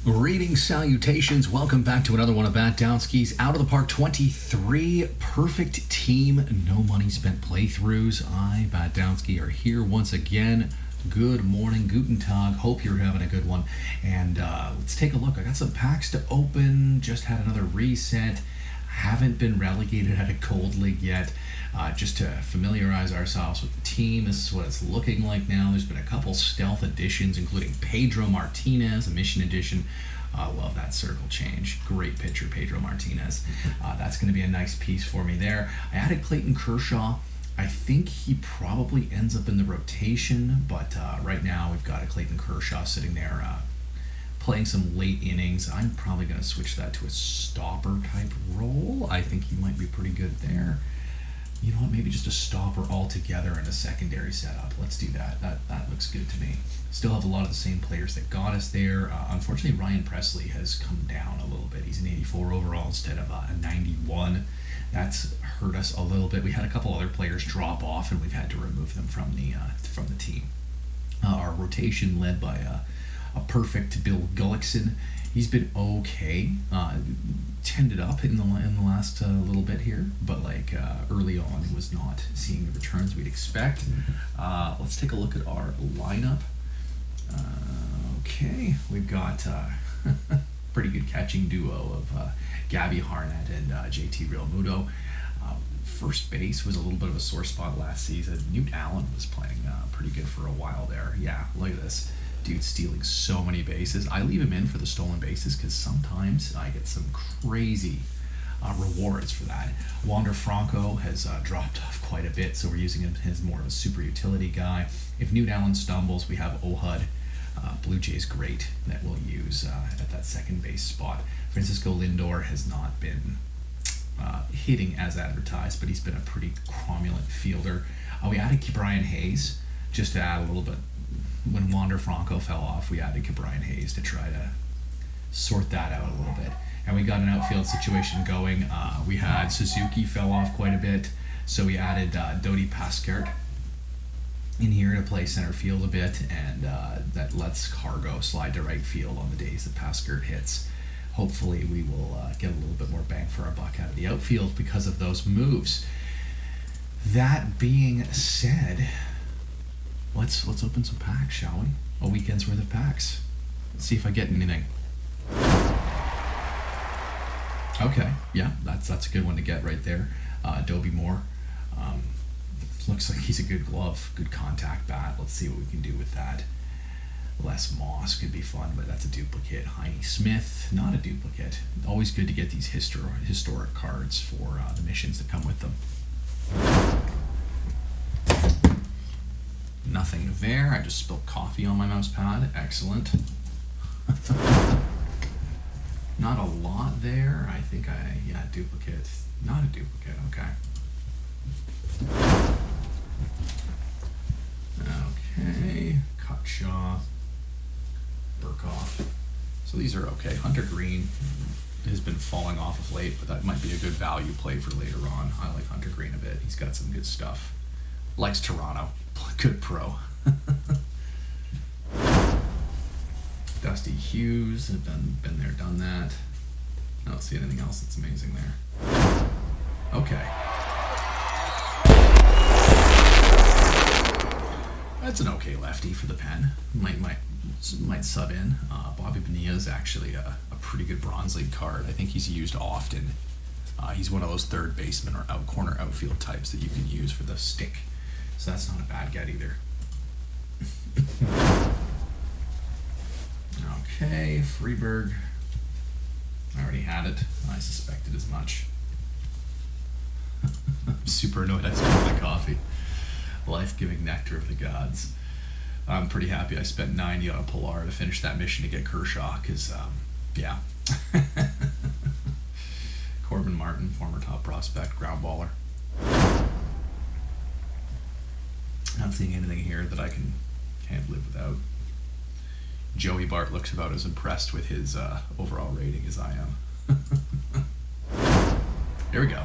Greetings, salutations. Welcome back to another one of Batdownski's Out of the Park 23 Perfect Team No Money Spent playthroughs. I, Batdownski, are here once again. Good morning, guten tag. Hope you're having a good one. And let's take a look. I got some packs to open. Just had another reset. Haven't been relegated at a gold league yet. Just to familiarize ourselves with the team, this is what it's looking like now. There's been a couple stealth additions, including Pedro Martinez, a mission edition. Love that circle change. Great pitcher, Pedro Martinez. That's going to be a nice piece for me there. I added Clayton Kershaw. I think he probably ends up in the rotation, but right now we've got a Clayton Kershaw sitting there playing some late innings. I'm probably going to switch that to a stopper type role. I think he might be pretty good there. You know what, maybe just a stopper altogether in a secondary setup. Let's do that. That looks good to me. Still have a lot of the same players that got us there. Unfortunately, Ryan Presley has come down a little bit. He's an 84 overall instead of a 91. That's hurt us a little bit. We had a couple other players drop off, and we've had to remove them from the team. Our rotation led by a perfect Bill Gullickson. He's been okay. Tended up in the last little bit here, but early on was not seeing the returns we'd expect. Let's take a look at our lineup. Okay, we've got pretty good catching duo of Gabby Harnett and JT Realmuto. First base was a little bit of a sore spot last season. Newt Allen was playing pretty good for a while there. Yeah, look at this. Dude stealing so many bases. I leave him in for the stolen bases because sometimes I get some crazy rewards for that. Wander Franco has dropped off quite a bit, so we're using him as more of a super utility guy. If Newt Allen stumbles, we have Ohud, Blue Jays great, that we'll use at that second base spot. Francisco Lindor has not been hitting as advertised, but he's been a pretty cromulent fielder. We added Brian Hayes just to add a little bit. When Wander Franco fell off, we added Brian Hayes to try to sort that out a little bit. And we got an outfield situation going. We had Suzuki fell off quite a bit, so we added Dodi Paskert in here to play center field a bit, and that lets Cargo slide to right field on the days that Paskert hits. Hopefully we will get a little bit more bang for our buck out of the outfield because of those moves. That being said, let's open some packs, shall we? A weekend's worth of packs. Let's see if I get anything. Okay, yeah, that's a good one to get right there. Adobe Moore. Looks like he's a good glove, good contact bat. Let's see what we can do with that. Les Moss could be fun, but that's a duplicate. Heine Smith, not a duplicate. Always good to get these historic cards for the missions that come with them. Nothing there. I just spilled coffee on my mouse pad. Excellent. Not a lot there. I think duplicate. Not a duplicate. Okay. Okay. Cutshaw. Burkhoff. So these are okay. Hunter Green has been falling off of late, but that might be a good value play for later on. I like Hunter Green a bit. He's got some good stuff. Likes Toronto. Good pro. Dusty Hughes, have been there, done that. I don't see anything else that's amazing there. Okay. That's an okay lefty for the pen. Might sub in. Bobby Bonilla is actually a pretty good Bronze League card. I think he's used often. He's one of those third baseman or corner outfield types that you can use for the stick. So that's not a bad get either. Okay, Freeberg. I already had it. I suspected as much. I'm super annoyed I spilled my coffee. Life-giving nectar of the gods. I'm pretty happy I spent 90 on a Pilar to finish that mission to get Kershaw, because, yeah. Corbin Martin, former top prospect, ground baller. Not seeing anything here that I can't live without. Joey Bart looks about as impressed with his overall rating as I am. Here we go.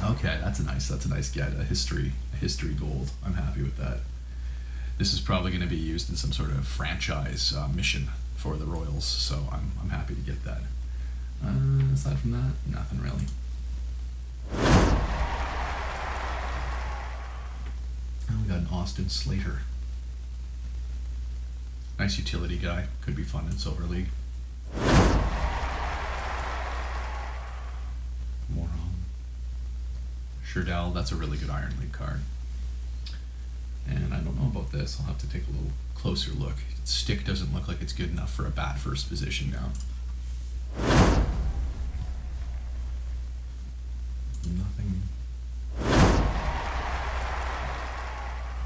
Okay, that's a nice get. A history gold. I'm happy with that. This is probably going to be used in some sort of franchise mission for the Royals, so I'm happy to get that. Aside from that, nothing really. Oh, we got an Austin Slater. Nice utility guy. Could be fun in Silver League. Sherdell, that's a really good Iron League card. And I don't know about this. I'll have to take a little closer look. Stick doesn't look like it's good enough for a bat first position now. Nothing.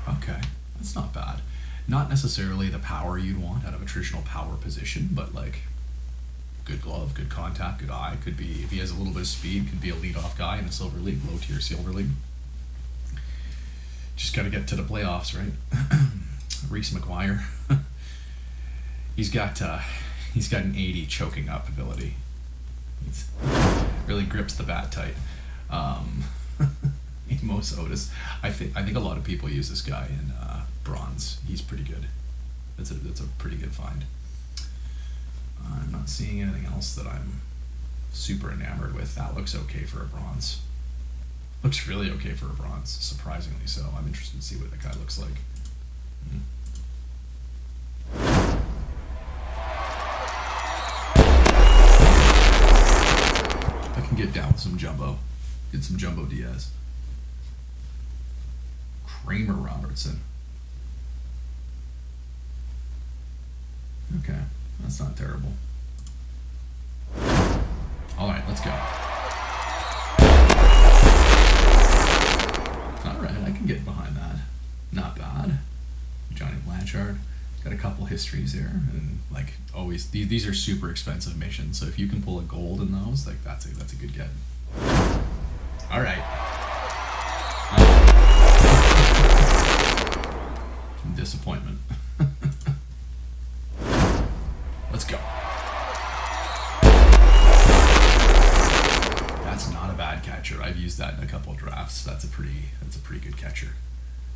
Okay, that's not bad. Not necessarily the power you'd want out of a traditional power position, but like good glove, good contact, good eye. Could be, if he has a little bit of speed, could be a leadoff guy in a Silver League, low tier Silver League. Just got to get to the playoffs, right? Reese McGuire. He's got an 80 choking up ability. He's really grips the bat tight. Amos Otis. I think a lot of people use this guy in bronze. He's pretty good. That's a pretty good find. I'm not seeing anything else that I'm super enamored with. That looks okay for a bronze. Looks really okay for a bronze, surprisingly so. I'm interested to see what that guy looks like. I can get down with some jumbo. Get some jumbo Diaz. Kramer Robertson. Okay, that's not terrible. All right, let's go. All right, I can get behind that. Not bad. Johnny Blanchard. Got a couple histories there, and like always, these are super expensive missions. So if you can pull a gold in those, like that's a good get. All right. Disappointment. Let's go. That's not a bad catcher. I've used that in a couple of drafts. That's a pretty good catcher.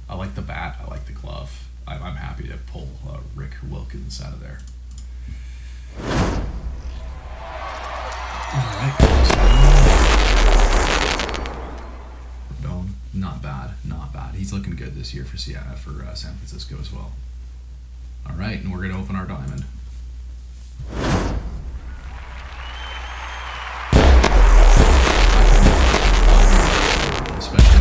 I like the bat. I like the glove. I'm happy to pull Rick Wilkins out of there. All right. Not bad. Not bad. He's looking good this year for San Francisco as well. All right, and we're going to open our diamond. Especially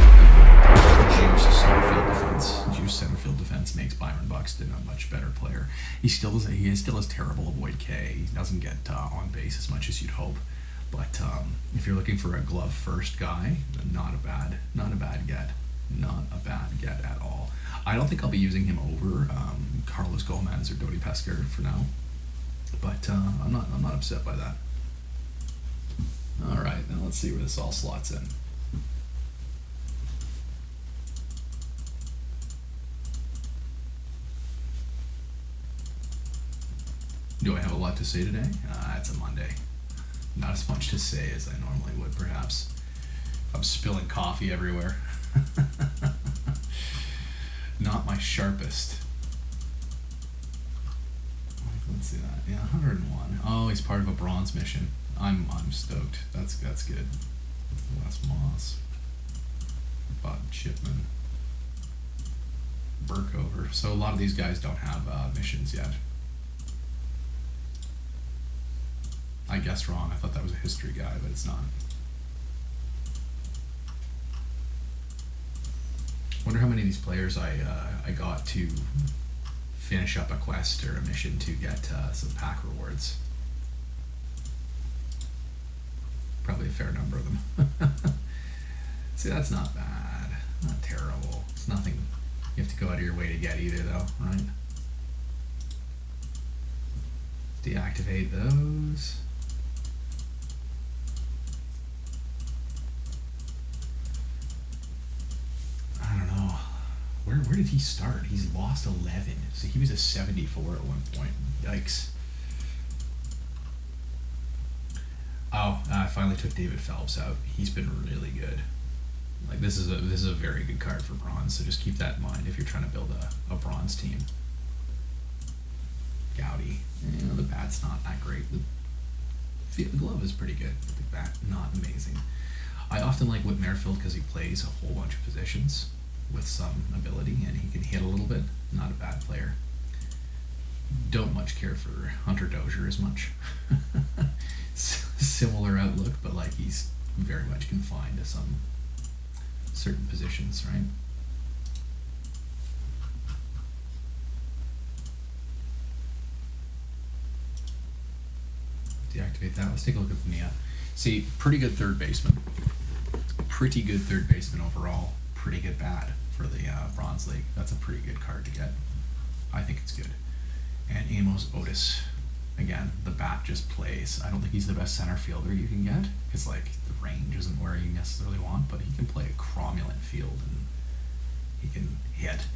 juice center field defense makes Byron Buxton a much better player. He still has terrible avoid K. He doesn't get on base as much as you'd hope. But if you're looking for a glove first guy, not a bad get. Not a bad get at all. I don't think I'll be using him over Carlos Gomez or Dodi Pescar for now. But I'm not upset by that. All right, now let's see where this all slots in. Do I have a lot to say today? It's a Monday. Not as much to say as I normally would, perhaps. I'm spilling coffee everywhere. Not my sharpest. Let's see that. Yeah, 101. Oh, he's part of a bronze mission. I'm stoked. That's good. Wes Moss. Bob Chipman. Burkover. So a lot of these guys don't have missions yet. I guessed wrong. I thought that was a history guy, but it's not. Wonder how many of these players I got to finish up a quest or a mission to get some pack rewards. Probably a fair number of them. See, that's not bad. Not terrible. It's nothing you have to go out of your way to get either, though, right? Deactivate those. I don't know. Where did he start? He's lost 11. So he was a 74 at one point. Yikes. Oh, I finally took David Phelps out. He's been really good. Like this is a very good card for bronze, so just keep that in mind if you're trying to build a bronze team. Gouty, the bat's not that great. The glove is pretty good, but the bat not amazing. I often like Whit Merrifield because he plays a whole bunch of positions with some ability, and he can hit a little bit. Not a bad player. Don't much care for Hunter Dozier as much. Similar outlook, but like he's very much confined to some certain positions, right? Deactivate that. Let's take a look at the Nia. See, pretty good third baseman. Pretty good third baseman overall. Pretty good bat for the Bronze League. That's a pretty good card to get. I think it's good. And Amos Otis, again, the bat just plays. I don't think he's the best center fielder you can get, because like the range isn't where you necessarily want, but he can play a cromulent field and he can hit.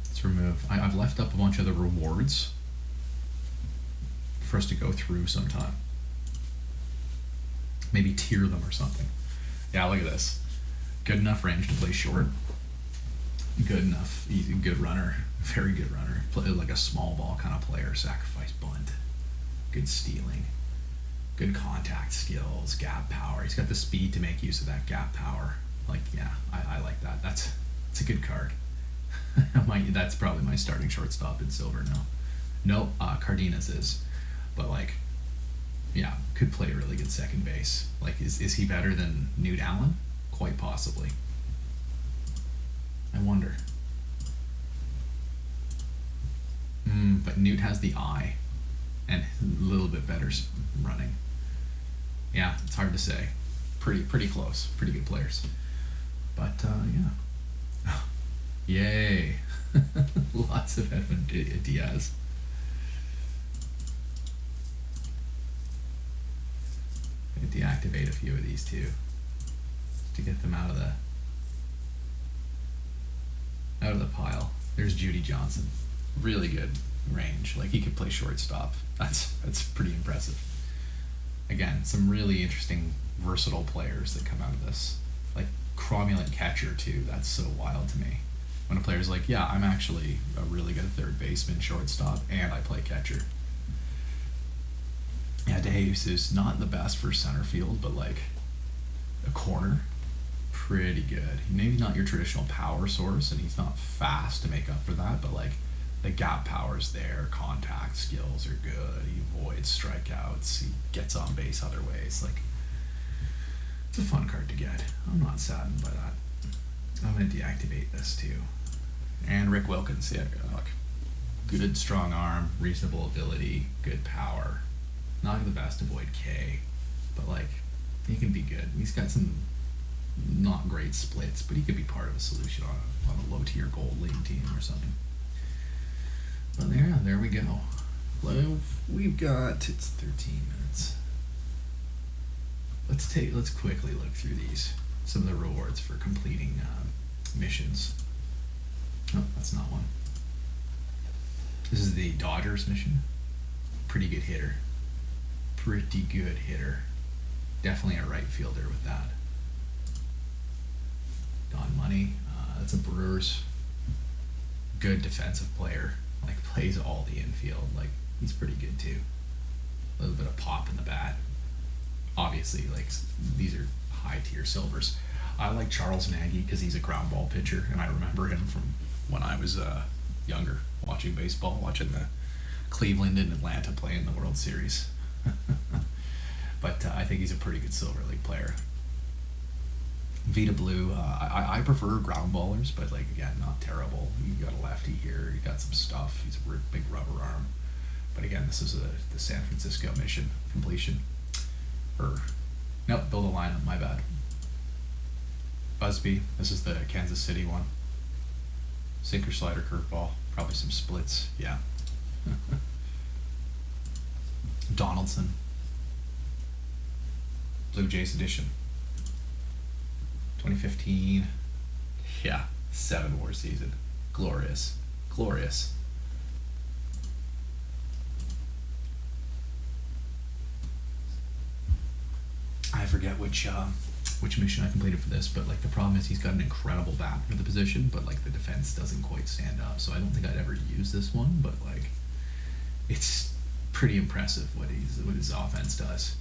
Let's remove. I've left up a bunch of the rewards for us to go through sometime. Maybe tier them or something. Yeah, look at this. Good enough range to play short. Good enough. Easy, good runner. Very good runner. Play like a small ball kind of player. Sacrifice bunt. Good stealing. Good contact skills. Gap power. He's got the speed to make use of that gap power. Like, yeah, I like that. It's a good card. That's probably my starting shortstop in silver now. No, Cardenas is. But like, yeah, could play a really good second base. Like, is he better than Newt Allen? Quite possibly. I wonder. But Newt has the eye and a little bit better running. Yeah, it's hard to say. Pretty close. Pretty good players. But yeah. Yay. Lots of Edwin Diaz. Deactivate a few of these too to get them out of the pile. There's Judy Johnson, really good range. Like he could play shortstop. That's pretty impressive. Again, some really interesting, versatile players that come out of this. Like cromulent catcher too. That's so wild to me. When a player's like, yeah, I'm actually a really good third baseman, shortstop, and I play catcher. Yeah, DeJesus is not the best for center field, but like a corner, pretty good. Maybe not your traditional power source, and he's not fast to make up for that, but like the gap power's there, contact skills are good, he avoids strikeouts, he gets on base other ways. Like, it's a fun card to get. I'm not saddened by that. I'm going to deactivate this too. And Rick Wilkins, yeah, look, good strong arm, reasonable ability, good power. Not the best to avoid K, but like he can be good. He's got some not great splits, but he could be part of a solution on a low tier gold league team or something. But there we go. We've got, it's 13 minutes. Let's quickly look through these. Some of the rewards for completing missions. Oh, that's not one. This is the Dodgers mission. Pretty good hitter. Pretty good hitter. Definitely a right fielder with that. Don Money. That's a Brewers. Good defensive player. Like plays all the infield. Like he's pretty good too. A little bit of pop in the bat. Obviously, like these are high tier silvers. I like Charles Nagy because he's a ground ball pitcher, and I remember him from when I was younger, watching baseball, watching the Cleveland and Atlanta play in the World Series. But I think he's a pretty good Silver League player. Vita Blue, I prefer ground ballers, but like again, not terrible. You got a lefty here, you got some stuff. He's a big rubber arm. But again, this is the San Francisco mission completion. Nope, build a lineup, my bad. Busby, this is the Kansas City one. Sinker, slider, curveball, probably some splits, yeah. Donaldson, Blue Jays edition, 2015. Yeah, 7 WAR season, glorious. forget which mission I completed for this, but like the problem is he's got an incredible bat for the position, but like the defense doesn't quite stand up. So I don't think I'd ever use this one, but like it's pretty impressive what his offense does.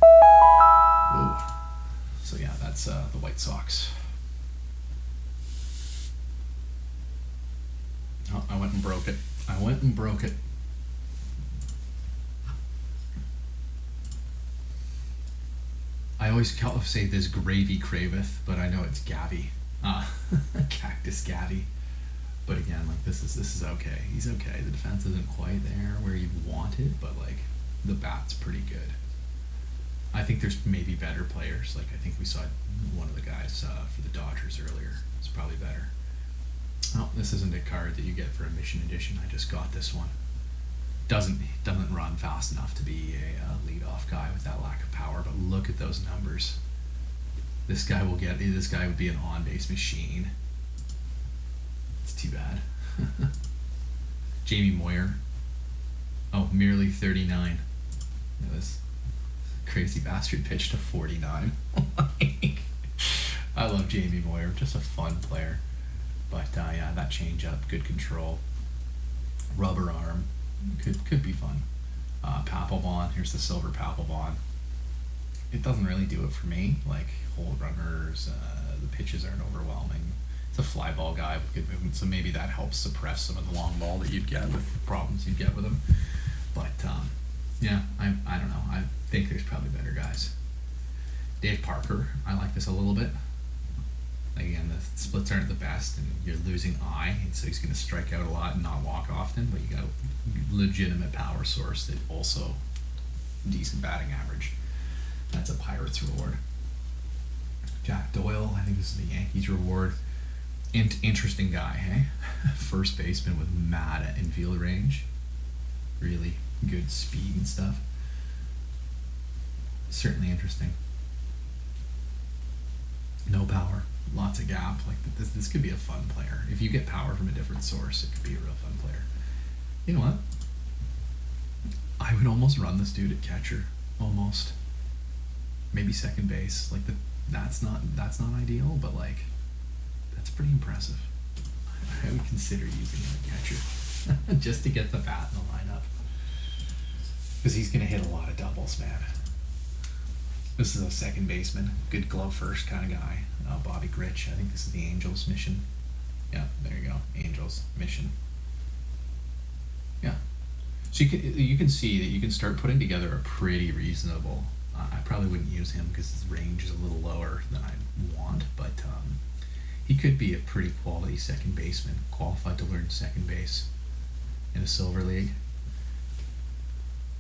Whoa. So yeah, that's the White Sox. Oh, I went and broke it. I always say this Gravy Craveth, but I know it's Gavi. Cactus Gavi. But again, like this is okay. He's okay. The defense isn't quite there where you'd want it, but like the bat's pretty good. I think there's maybe better players. Like I think we saw one of the guys for the Dodgers earlier. It's probably better. Oh, this isn't a card that you get for a mission edition. I just got this one. Doesn't run fast enough to be a leadoff guy with that lack of power, but look at those numbers. This guy would be an on-base machine. It's too bad. Jamie Moyer. Oh, merely 39. This crazy bastard pitched to 49. I love Jamie Moyer, just a fun player. But yeah, that change-up, good control. Rubber arm. Could be fun. Papelbon, here's the silver Papelbon. It doesn't really do it for me. Like hold runners, the pitches aren't overwhelming. It's a fly ball guy with good movement, so maybe that helps suppress some of the long ball that you'd get with problems you'd get with him. But yeah, I don't know. I think there's probably better guys. Dave Parker, I like this a little bit. Again, the splits aren't the best, and you're losing eye, and so he's going to strike out a lot and not walk often, but you got a legitimate power source that also decent batting average. That's a Pirates reward. Jack Doyle, I think this is the Yankees reward. Interesting guy, hey? First baseman with mad infield range. Really good speed and stuff. Certainly interesting. No power. Lots of gap. Like this could be a fun player. If you get power from a different source, it could be a real fun player. You know what? I would almost run this dude at catcher. Almost. Maybe second base. Like that's not ideal, but like that's pretty impressive. I would consider using him at catcher just to get the bat in the lineup, because he's gonna hit a lot of doubles, man. This is a second baseman, good glove first kind of guy. Bobby Grich, I think this is the Angels mission. Yeah, there you go, Angels mission. Yeah, so you can see that you can start putting together a pretty reasonable. I probably wouldn't use him because his range is a little lower than I want, but he could be a pretty quality second baseman, qualified to learn second base in a silver league.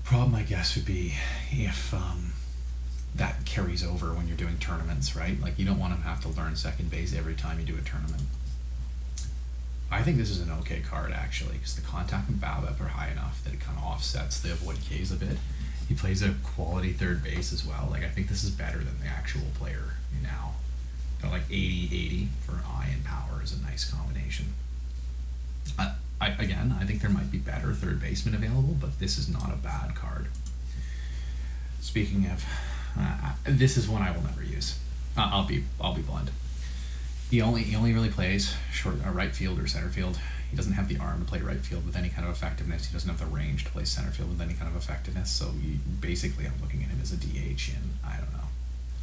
Problem, I guess, would be if that carries over when you're doing tournaments, right? Like you don't want to have to learn second base every time you do a tournament. I think this is an okay card actually, because the contact and BABIP are high enough that it kind of offsets the avoid Ks a bit. He plays a quality third base as well. Like I think this is better than the actual player now. Got like 80-80 for eye and power is a nice combination. I think there might be better third basemen available, but this is not a bad card. Speaking of, this is one I will never use. I'll be blunt. He only really plays right field or center field. He doesn't have the arm to play right field with any kind of effectiveness. He doesn't have the range to play center field with any kind of effectiveness. So basically, I'm looking at him as a DH, and I don't know.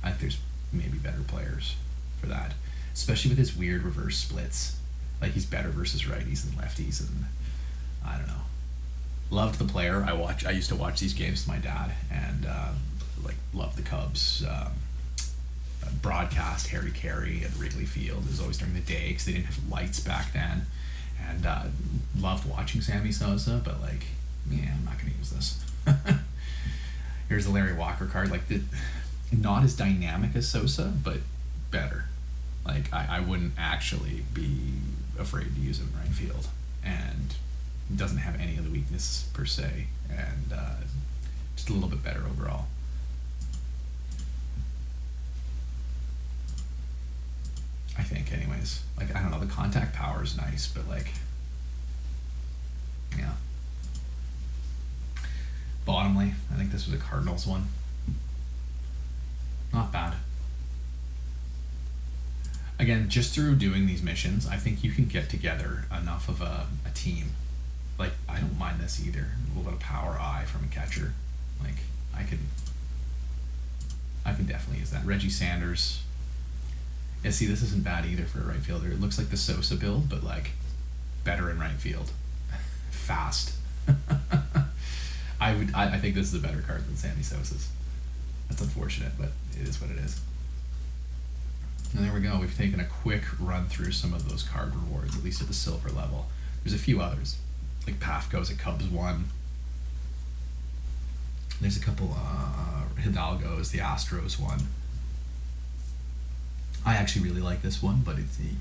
I think there's maybe better players for that, especially with his weird reverse splits. Like he's better versus righties and lefties, and I don't know. Loved the player. I used to watch these games with my dad, and loved the Cubs. Broadcast Harry Carey at Wrigley Field. It was always during the day because they didn't have lights back then, and loved watching Sammy Sosa. But like, yeah, I'm not gonna use this. Here's the Larry Walker card. Like not as dynamic as Sosa, but better. Like I wouldn't actually be afraid to use him in right field, and doesn't have any of the weakness per se, and just a little bit better overall. I think, anyways. Like, I don't know, the contact power is nice, but like, yeah. Bottomley, I think this was a Cardinals one. Not bad. Again, just through doing these missions, I think you can get together enough of a team. Like, I don't mind this either. A little bit of power eye from a catcher. Like, I can definitely use that. Reggie Sanders. Yeah, see, this isn't bad either for a right fielder. It looks like the Sosa build, but like better in right field. Fast. I think this is a better card than Sammy Sosa's. That's unfortunate, but it is what it is. And there we go. We've taken a quick run through some of those card rewards, at least at the silver level. There's a few others, like Pafko's at Cubs 1. There's a couple Hidalgo's, the Astros one. I actually really like this one, but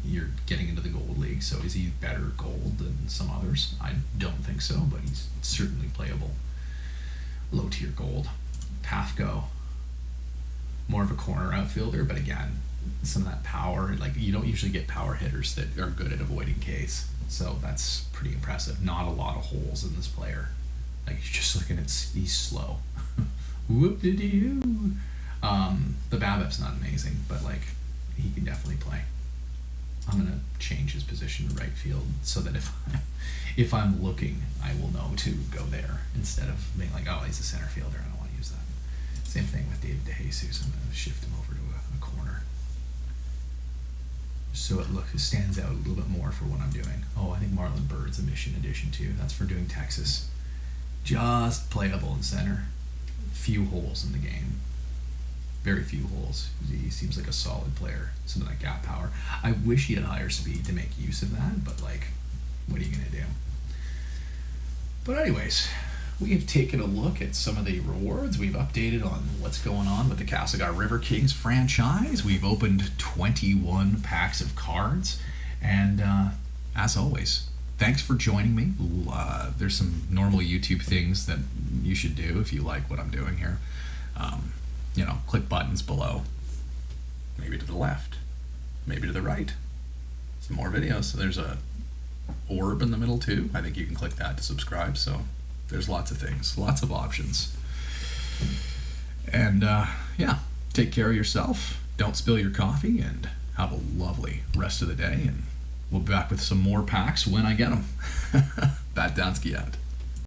you're getting into the gold league, so is he better gold than some others? I don't think so, but he's certainly playable. Low tier gold. Pafko, more of a corner outfielder, but again, some of that power, like you don't usually get power hitters that are good at avoiding Ks, so that's pretty impressive. Not a lot of holes in this player. Like you're just looking at, he's slow. Whoop-de-doo. The BABIP's not amazing, but like he can definitely play. I'm gonna change his position to right field so that if I'm looking, I will know to go there instead of being like, oh, he's a center fielder, I don't want to use that. Same thing with David DeJesus. I'm gonna shift him over to a corner so it stands out a little bit more for what I'm doing. Oh, I think Marlon Byrd's a mission addition too. That's for doing Texas. Just playable in center. Few holes in the game. Very few holes. He seems like a solid player. Some of that gap power. I wish he had higher speed to make use of that, but like, what are you gonna do? But anyways, we have taken a look at some of the rewards. We've updated on what's going on with the Castlegar River Kings franchise. We've opened 21 packs of cards, and as always, thanks for joining me. There's some normal YouTube things that you should do if you like what I'm doing here. You know, click buttons below. Maybe to the left, maybe to the right. Some more videos. So there's a orb in the middle too. I think you can click that to subscribe. So there's lots of things, lots of options. And yeah, take care of yourself. Don't spill your coffee, and have a lovely rest of the day. And we'll be back with some more packs when I get them. Batdownski out.